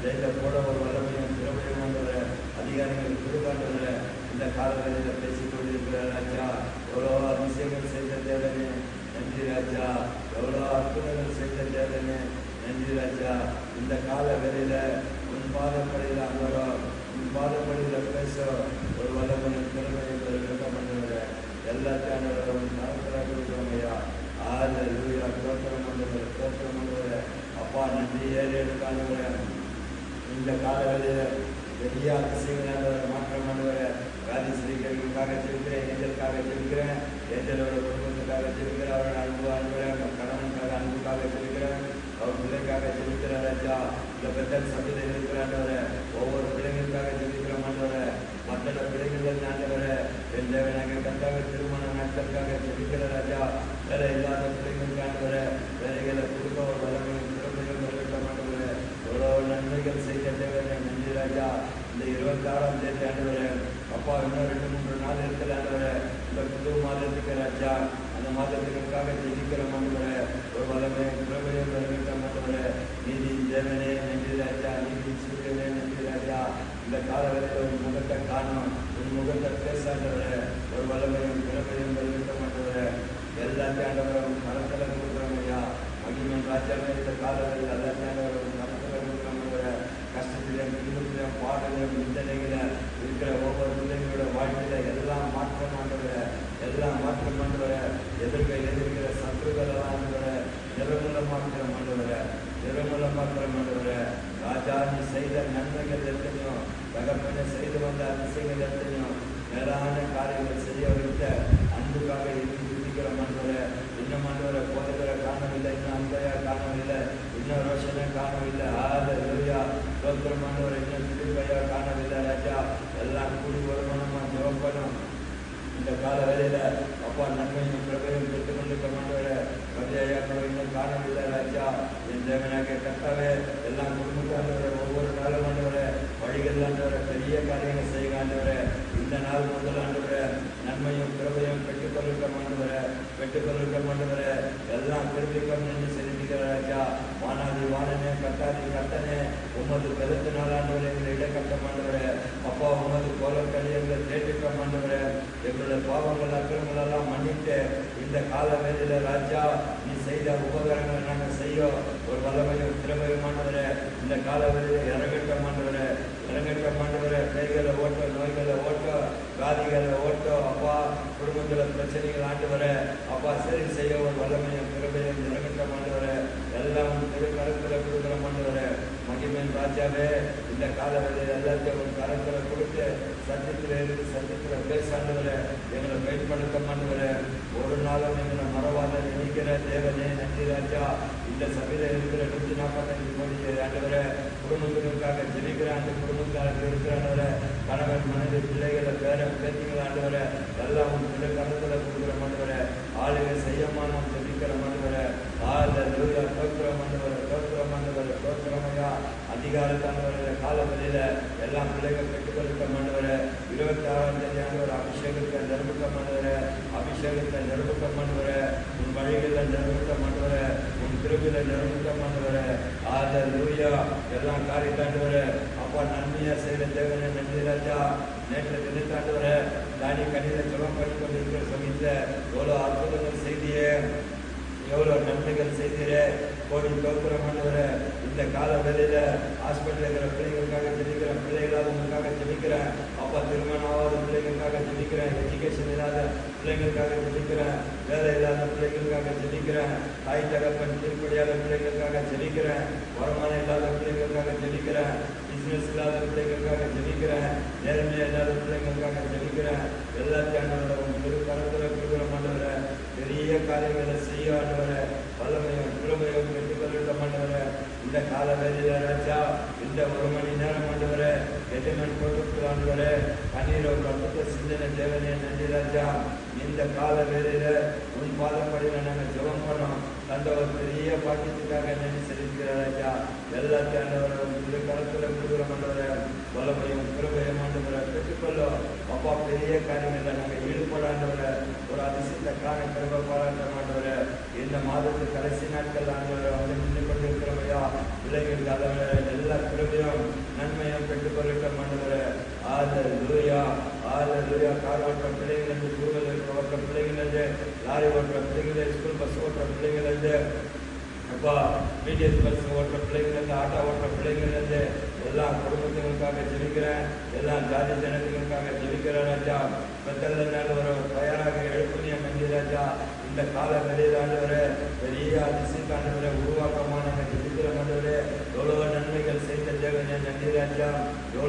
ஜெயில போட ஒரு வல்லமையும் திறமையும் ஆண்டவரே அதிகாரிகள் கொடுக்காண்டவரே இந்த காலங்களில் பேசிக் கொண்டிருக்கிற ராஜா எவ்வளோ அதிசயங்கள் செய்த தேவனே நன்றி ராஜா, எவ்வளோ அற்புதங்கள் செய்த தேவனே நன்றி ராஜா. இந்த கால வேளையில உன் பாதப்படியில் அமரோ, உன் பாதப்படியில் பேச ஒரு வல்லமையும் திறமையும் இருக்க பண்ணுகிற எல்லாத்தையும் உன் கரத்தில் கொடுக்கிறோம் ஐயா. ஹல்லேலூயா, ஸ்தோத்திரம் பண்ணுகிற ஸ்தோத்திரம் பண்ணுகிற அப்பா நன்றி ஏறி எடுக்கானுகிற இந்த கால வேளையில பெரிய அதிசயங்களான மாற்றம் பண்ணுகிற ராஜஸ்ரீகளுக்காக ஜெபிக்கிறேன், ஏஞ்சலுக்காக ஜெபிக்கிறேன், ஏஞ்சலோட குடும்பத்துக்காக ஜெபிக்கிறேன், அவரோட அன்பு அன்புகிறேன், கணவனுக்காக அன்புக்காக ஜெபிக்கிறேன், அவர் பிள்ளைக்காக ஜெபிக்கிற ராஜா. இந்த பெற்றல் சபையில் இருக்கிறாண்டவரை ஒவ்வொரு பிள்ளைங்களுக்காக ஜெபிக்கிற மாண்டவரை மற்ற பிள்ளைகள் ஆண்டவரை என் தேவனாக கண்டாக திருமண நாட்களுக்காக ஜெபிக்கிற ராஜா. வேலை இல்லாத பிள்ளைங்களுக்கு ஆண்டவரை வேலைகளை கொடுக்க ஒரு வல்லமையும் திறமையும் நிறைவேற்ற மாட்டவரை எவ்வளோ நன்மைகள் செய்த தேவனை நன்றி ராஜா. இந்த 26ஆம் தேதி ஆண்டவரை அப்பா இன்னும் 2-3 நாள் இருக்கிற ஆண்டவரை இந்த புது மாதத்துக்கு ராஜா அந்த மாதத்துக்காக ஜெயிக்கிற மாண்டவரை ஒரு வல்லமையும் திறமையும் நிறைவேற்ற மாட்டவரை நீதி தேவனே நன்றி ராஜா, நீதி சூரியனே நன்றி ராஜா. இந்த காலகட்டத்தில் உன் முகத்தை காணும், உன் முகத்தை பேசாண்டவரை ஒரு வல்லமையும் திறமையும் நிறைவேற்ற மாட்டவரை எல்லாத்தையும் ஆண்டவரை உன் மரத்தில் கொடுக்குறோம் ஐயா. மகிமன் ராஜாவே இந்த காலத்தில் எல்லாத்தையும் ஆண்டவரை உன் மரத்தில் கொடுக்குறோம். கஷ்டத்திலும் துன்பத்திலும் பாடலும் நிந்தனைகள இருக்கிற ஒவ்வொரு பிள்ளைங்களோட வாழ்க்கையில எல்லாம் மாற்றம் ஆண்டவர, எல்லாம் மாற்றம் ஆண்டவர, எதிர்க்கிற சத்துருக்களெல்லாம் ஆண்டவர நிர்மூலமாக்கிற ஆண்டவர, நிர்மூலமாக்கிற ஆண்டவர. ராஜா நீ செய்த நன்மைகள் எத்தனையோ, தகப்பனை செய்து வந்த அதிசயங்கள் எத்தனையோ, மேலான காரியங்கள் செய்ய வைத்த அன்புக்காக இருக்கிற ஆண்டவர. இன்னும் ஆண்டவரை போதகர காணவில்லை, இன்னும் அன்பையா காணவில்லை, இன்னும் ரோஷனை காணவில்லை. ஹல்லேலூயா, ஸ்தோத்திரமானவரை இன்னும் திருப்பையா காணவில்லை ராஜா. எல்லாம் கூடி வருமானமா ஜெபப்படும் இந்த கால வேலையில அப்பா நன்மையும் பிரபையும் பெற்றுக் கொண்டிருக்க மாட்டவரை மதியாக்களை இன்னும் காணவில்லை ராஜா. என் தேவனாக கட்டாவே எல்லாம் குடும்பத்தாண்டவரை ஒவ்வொரு நாளும் ஆண்டவரை வழிகள் ஆண்டவரை பெரிய காரியங்கள் செய்ய ஆண்டவரை இந்த நாள் முதல் ஆண்டவரை நன்மையும் பிரபையும் பெற்றுக்கொள்ளிருக்க மாட்டவரை பெற்றுக்கொள்ளிருக்க மாட்டவரை எல்லாம் திருப்பிக்கம் நின்று செலுத்திக்கிற ராஜா. வானாதி வானனே கட்டாதி கட்டனே உமது பெருத்த நாளாண்டவரை எங்களை இடக்கட்ட மாட்டவரை அப்பா உமது கோலக்களி எங்களை தேட்டிக்க மாட்டவரை எங்களுடைய பாவங்கள் அக்கிரங்களெல்லாம் மன்னித்து இந்த கால வேலையில ராஜா நீ செய்த உபகாரங்களை நாங்கள் செய்ய ஒரு வல்லமையும் திறமையும் மாட்டவரை இந்த கால வேலையில இறங்கட்ட மாட்டவரை இறங்கட்ட மாட்டவரை கைகளை ஓட்ட நோய்களை ஓட்ட வியாதிகளை ஓட்ட அப்பா குடும்பத்தில் பிரச்சனைகள் ஆண்டவரை அப்பா சரி செய்ய ஒரு வல்லமையும் திறமையும் இறங்கட்ட மாட்டவரை எல்லாம் கருத்தில் கொடுக்குற மாட்டவரை மகிமன் ராஜாவே இந்த கால வேலையில் எல்லாத்தையும் ஒரு கரத்தில் கொடுத்து சத்தியத்தில் இருந்து சத்தியத்தில் பேசாண்டவரை எங்களை பயன்படுத்த மாட்டவரை ஒரு நாளும் எங்களை மறவாத நினைக்கிற தேவனே நன்றி ராஜா. இந்த சபையில் இருக்கிற 145 கோடி ஆண்டவரை குடும்பத்தினருக்காக ஜெபிக்கிற அந்த குடும்பத்தாருக்கு இருக்கிறாண்டவரை கணவன் மனைவி பிள்ளைகளை பேத்திகள் ஆண்டவரை எல்லாம் உங்க கருத்தில் கொடுக்குற மாட்டவரை ஆளுகை செய்யமான ஜெபிக்கிற மாட்டவரை ஹல்லேலூயா, ஸ்தோத்திரம் ஆண்டவரை, ஸ்தோத்திரம் ஆண்டவரை, ஸ்தோத்திரமையா. அதிகாரத்தாண்டவரை கால வழியில எல்லாம் பிள்ளைகள் பெற்றுக்கொள்ளிருக்க மாட்டவரை 26ஆம் தேதி ஆண்டவர் அபிஷேகத்தை நிரூபிக்க மாட்டவரை அபிஷேகத்தை நிரூபிக்க மாட்டவரை உன் வழிகளில் நிரூபிக்க மாட்டவரை உன் திருவிழா நிரூபிக்க மாட்டவரை ஹல்லேலூயா. எல்லாம் காரியத்தாண்டவரை அப்பா நன்மையா செய்த தேவனை நன்றி ராஜா. நேற்று தினத்தாண்டவரை தானி கண்ணில ஜெபம் பண்ணி கொண்டிருக்கிற சமயத்துல எவ்வளோ அற்புதங்கள் செய்தியே, எவ்வளோ நன்மைகள் செய்தீரே, கோடி தோத்திரமானவரை. இந்த கால வேலையில ஹாஸ்பிட்டல் இருக்கிற பிள்ளைகளுக்காக ஜெபிக்கிற பிள்ளைகளாதவங்களுக்காக ஜெபிக்கிறேன் அப்பா. திருமணம் ஆகாத பிள்ளைகளுக்காக ஜெபிக்கிறேன், எஜுகேஷன் இல்லாத பிள்ளைங்களுக்காக ஜெபிக்கிறேன், வேலை இல்லாத பிள்ளைகளுக்காக ஜெபிக்கிறேன், தாய் தகப்பன் திருப்படியாத பிள்ளைகளுக்காக ஜெபிக்கிறேன், வருமானம் இல்லாத பிள்ளைகளுக்காக ஜெபிக்கிறேன், பிசினஸ் இல்லாத பிள்ளைகளுக்காக ஜெபிக்கிறேன், நேர்மையா இல்லாத பிள்ளைங்களுக்காக ஜெபிக்கிறேன். எல்லாத்தையும் திருக்கரத்துல கொடுக்குற மாட்டவரை பெரிய காரியங்களை செய்ய ஆண்டவரை வல்லமையும் திறமையும் பெற்றுக்கொள்ளிட்ட மாட்டவரை இந்த கால வேலையில ராஜா இந்த 1 மணி நேரம் ஆண்டவரை எஜமன் கொடுத்து ஆண்டவரை கண்ணீர் ரத்தத்தை சிந்தனை தேவனே நன்றி ராஜா. இந்த கால வேலையில உன் பாதப்படியில நாங்கள் ஜெபம் பண்ணோம் அந்த ஒரு பெரிய பாக்கியத்துக்காக நன்றி செலுத்துகிற ராஜா. எல்லாத்தையும் ஆண்டவரை கருத்துல கொடுக்குற மாட்டவரை வல்லமையும் திறமையும் ஆண்டவரை பெற்றுக்கொள்ளும் அப்பா. பெரிய காரியங்களில் நாங்கள் ஈடுபடாண்டவரை ஒரு அதிசயத்தை காண கருவ பாராட்ட மாட்டவரை இந்த மாதத்து கடைசி நாட்கள் ஆண்டவரை வந்து நின்று கொண்டிருக்கிறவையா பிள்ளைகளுக்கு அதவரை எல்லா கிருபையும் லாரி ஓட்டுற பிள்ளைங்கள, ஸ்கூல் பஸ் ஓட்டுற பிள்ளைங்கள்லேருந்து, அப்பா பிடிஎஸ் பஸ் ஓட்டுற பிள்ளைங்கள்லேருந்து, ஆட்டோ ஓட்டுற பிள்ளைங்கள்லேருந்து எல்லா குடும்பத்தினருக்காக ஜெபிக்கிறேன். எல்லா ஜாதி ஜனங்களுக்காக ஜெபிக்கிறேன் ராஜா. பெத்தல்ல நாள் ஒரு தயாராக எழுப்புனிய மஞ்சி ராஜா. இந்த கால வெளியில் ஆண்டவரே பெரிய அதிசயத்தாண்டவரை உருவாக்கமான ஜெபிக்கிற ஆண்டவரே, எவ்வளோ நன்மைகள் செய்த தேவனே நன்றி ராஜா. எவ்வளோ